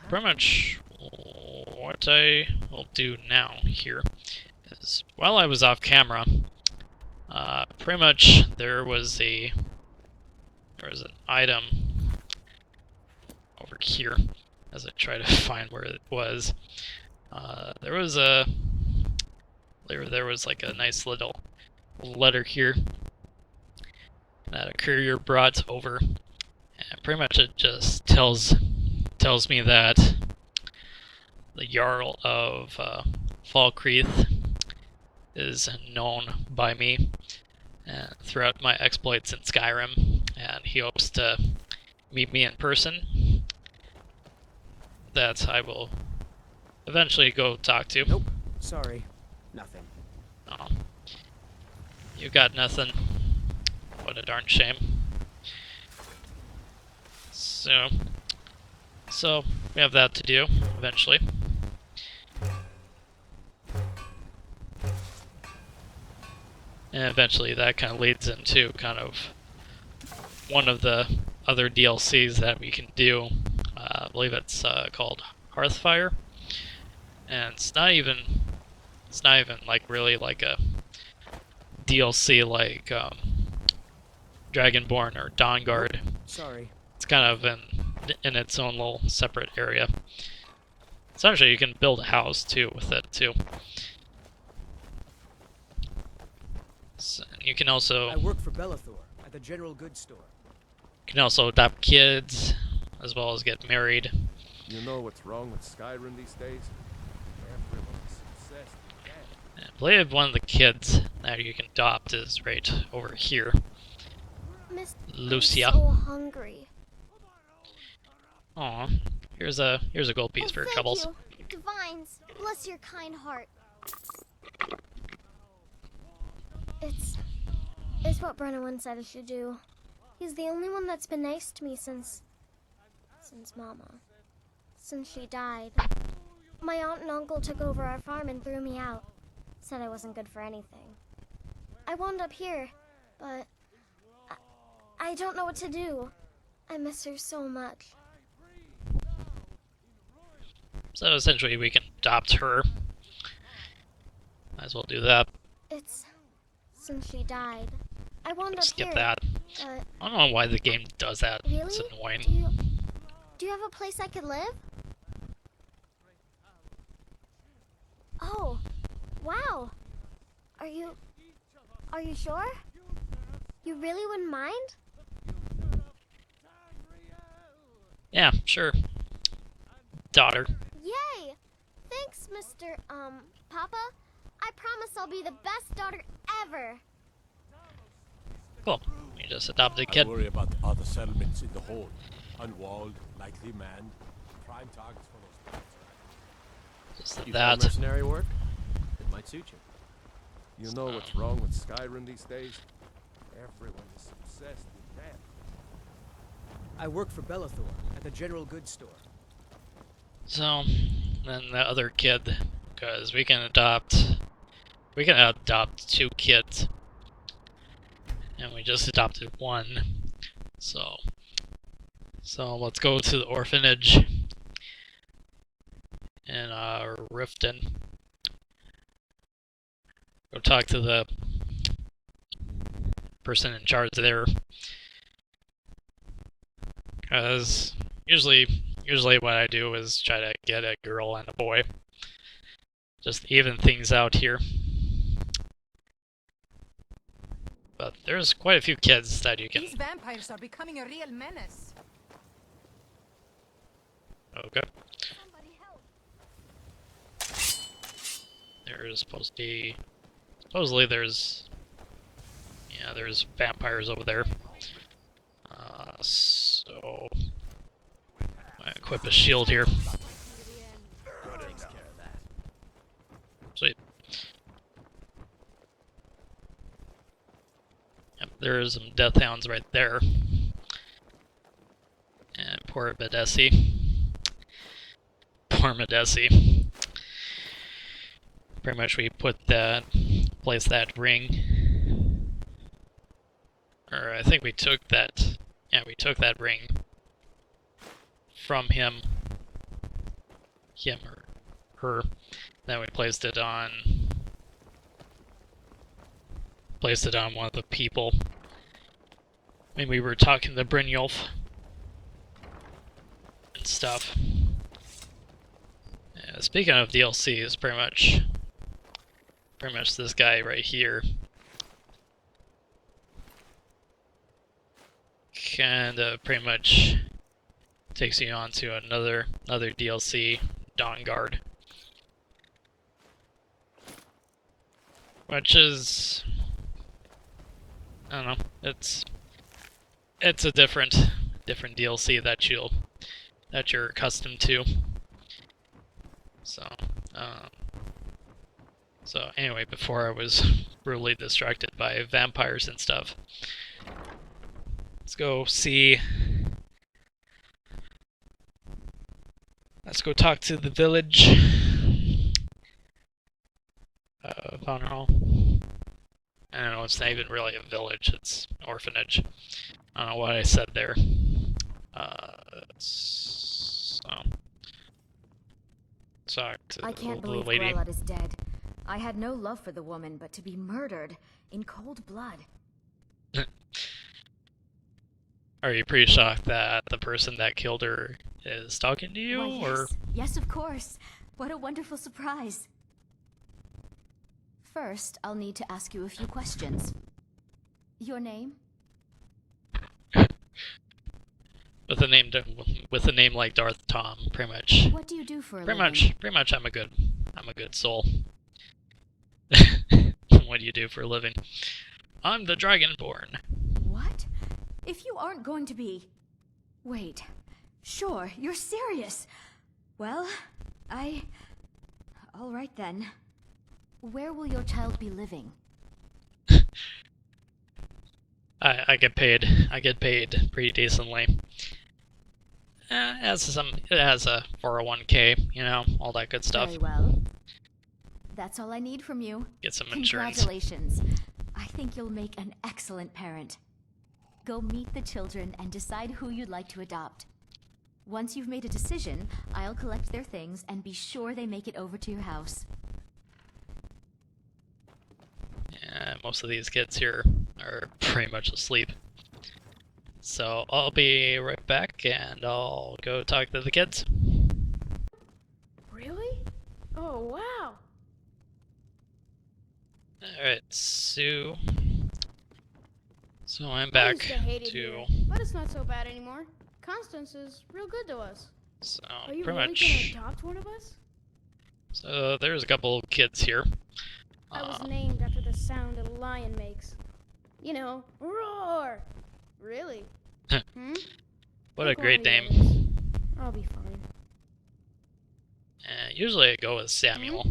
pretty much what I will do now here is, while I was off camera, pretty much there was an item over here, as I try to find where it was. There was like a nice little letter here that a courier brought over, and pretty much it just tells me that the Jarl of Falkreath is known by me throughout my exploits in Skyrim, and he hopes to meet me in person. That I will eventually go talk to. Nope. Sorry. Nothing. Oh. You got nothing. What a darn shame. So we have that to do eventually. And eventually that kind of leads into kind of one of the other DLCs that we can do. I believe it's called Hearthfire. And it's not even like really like a DLC like Dragonborn or Dawnguard. Sorry. It's kind of in its own little separate area. Essentially, you can build a house too with it too. So you can also. I work for Bellathor at the general goods store. You can also adopt kids, as well as get married. You know what's wrong with Skyrim these days? Everyone's obsessed with that. I believe one of the kids that you can adopt is right over here. Miss, Lucia. I'm so hungry. Aw, here's a gold piece for your troubles. Thank you. Divines, bless your kind heart. It's what Brennan said I should do. He's the only one that's been nice to me since Mama. Since she died. My aunt and uncle took over our farm and threw me out. Said I wasn't good for anything. I wound up here, but I don't know what to do. I miss her so much. So essentially we can adopt her. Might as well do that. It's since she died. I wound up Skip here. that. But I don't know why the game does that. really? It's annoying. Do you have a place I could live? Oh, wow. Are you sure? You really wouldn't mind? Yeah, sure. Daughter. Yay! Thanks, Mr. Papa. I promise I'll be the best daughter ever. Cool. You just adopted a I kid. worry about the other settlements in the hold. Unwalled, lightly manned, prime targets for those plants. Just You that. find mercenary work? It might suit you. You know what's wrong with Skyrim these days? Everyone is obsessed with that. I work for Bellathor at the general goods store. So, then the other kid, because we can adopt 2 kids, and we just adopted 1. So let's go to the orphanage in Riften. Go talk to the person in charge there, because usually what I do is try to get a girl and a boy. Just even things out here. But there's quite a few kids that you can... These vampires are becoming a real menace. Okay. Somebody help. There's supposed to be... Supposedly there's... Yeah, there's vampires over there. So... I equip a shield here. Sweet. Yep, there's some death hounds right there. And poor Medesi. Poor Medesi. Pretty much we place that ring. Or I think we took that, yeah, we took that ring from him him or her. Then we placed it on one of the people. I mean, we were talking to Brynjolf and stuff. Yeah, speaking of DLC, it's pretty much this guy right here. Kinda pretty much takes you on to another DLC, Dawn Guard. Which is, I don't know, it's a different DLC that you're accustomed to. So anyway, before I was brutally distracted by vampires and stuff. Let's go talk to the village. Von Hall. I don't know, it's not even really a village, it's an orphanage. I don't know what I said there. Talk to I can't the believe lady. Grelot is dead. I had no love for the woman, but to be murdered in cold blood. Are you pretty shocked that the person that killed her is talking to you, Why, yes. or? Yes, of course. What a wonderful surprise. First, I'll need to ask you a few questions. Your name? With a name like Darth Tom, pretty much. What do you do for a living? Pretty much, I'm a good soul. What do you do for a living? I'm the Dragonborn. What? If you aren't going to be... Wait. Sure, you're serious. Well, all right then. Where will your child be living? I get paid pretty decently. It has a 401k, you know, all that good stuff. Very well. That's all I need from you. Get some insurance. Congratulations. I think you'll make an excellent parent. Go meet the children and decide who you'd like to adopt. Once you've made a decision, I'll collect their things and be sure they make it over to your house. Yeah, most of these kids here are pretty much asleep. So I'll be right back and I'll go talk to the kids. Really? Oh, wow. Alright, so I'm I back used to hate it to here, but it's not so bad anymore. Constance is real good to us. so Are you pretty really much gonna adopt one of us? so there's a couple kids here. I was named after the sound a lion makes. You know, roar! Really? What a Take one great of the name. others. I'll be fine. Usually I go with Samuel.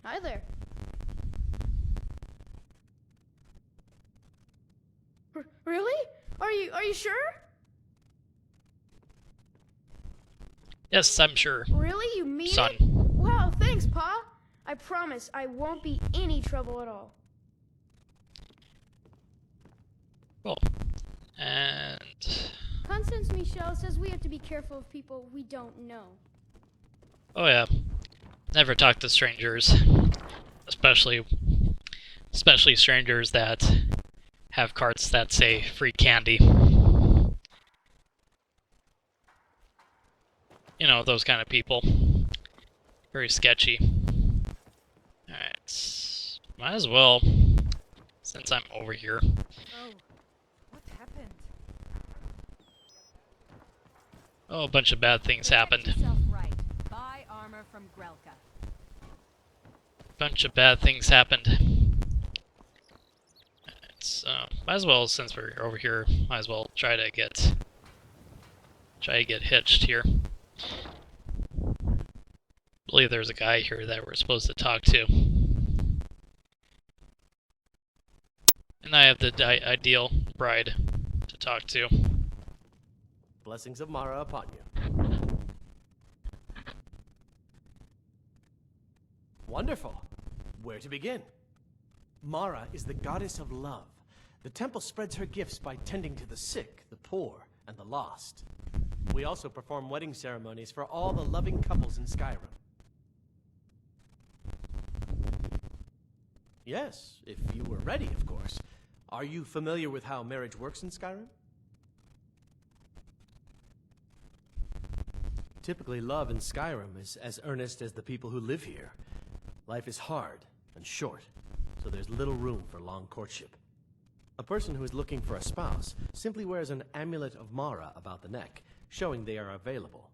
Hi there. Really? Are you sure? Yes, I'm sure. Really? You mean Son. it? Wow, thanks, Pa. I promise I won't be any trouble at all. Cool. And Constance Michelle says we have to be careful of people we don't know. oh yeah, never talk to strangers, especially strangers that have carts that say free candy. You know, those kind of people. Very sketchy. Alright, might as well, since I'm over here. Oh, what happened? Oh, a bunch of bad things Protect happened. yourself right. Buy armor from Grelka. Bunch of bad things happened. So, might as well, since we're over here, might as well try to get hitched here. I believe there's a guy here that we're supposed to talk to. And I have the ideal bride to talk to. Blessings of Mara upon you. Wonderful. Where to begin? Mara is the goddess of love. The temple spreads her gifts by tending to the sick, the poor, and the lost. We also perform wedding ceremonies for all the loving couples in Skyrim. Yes, if you were ready, of course. Are you familiar with how marriage works in Skyrim? Typically, love in Skyrim is as earnest as the people who live here. Life is hard and short, so there's little room for long courtship. A person who is looking for a spouse simply wears an amulet of Mara about the neck, showing they are available.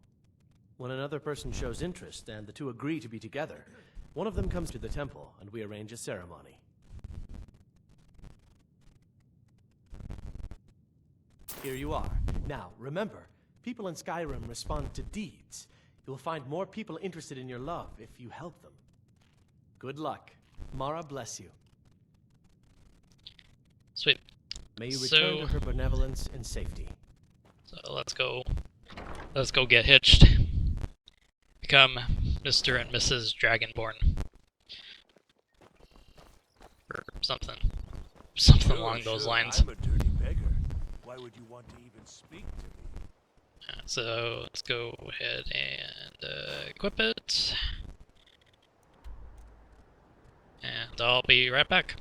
When another person shows interest and the two agree to be together, one of them comes to the temple and we arrange a ceremony. Here you are. Now, remember, people in Skyrim respond to deeds. You'll find more people interested in your love if you help them. Good luck. Mara bless you. Sweet. May you return to So- her benevolence in safety. So let's go get hitched. Become Mr. and Mrs. Dragonborn. Or something. Something along those lines. I'm a dirty beggar. Why would you want to even speak to me? So let's go ahead and equip it. And I'll be right back.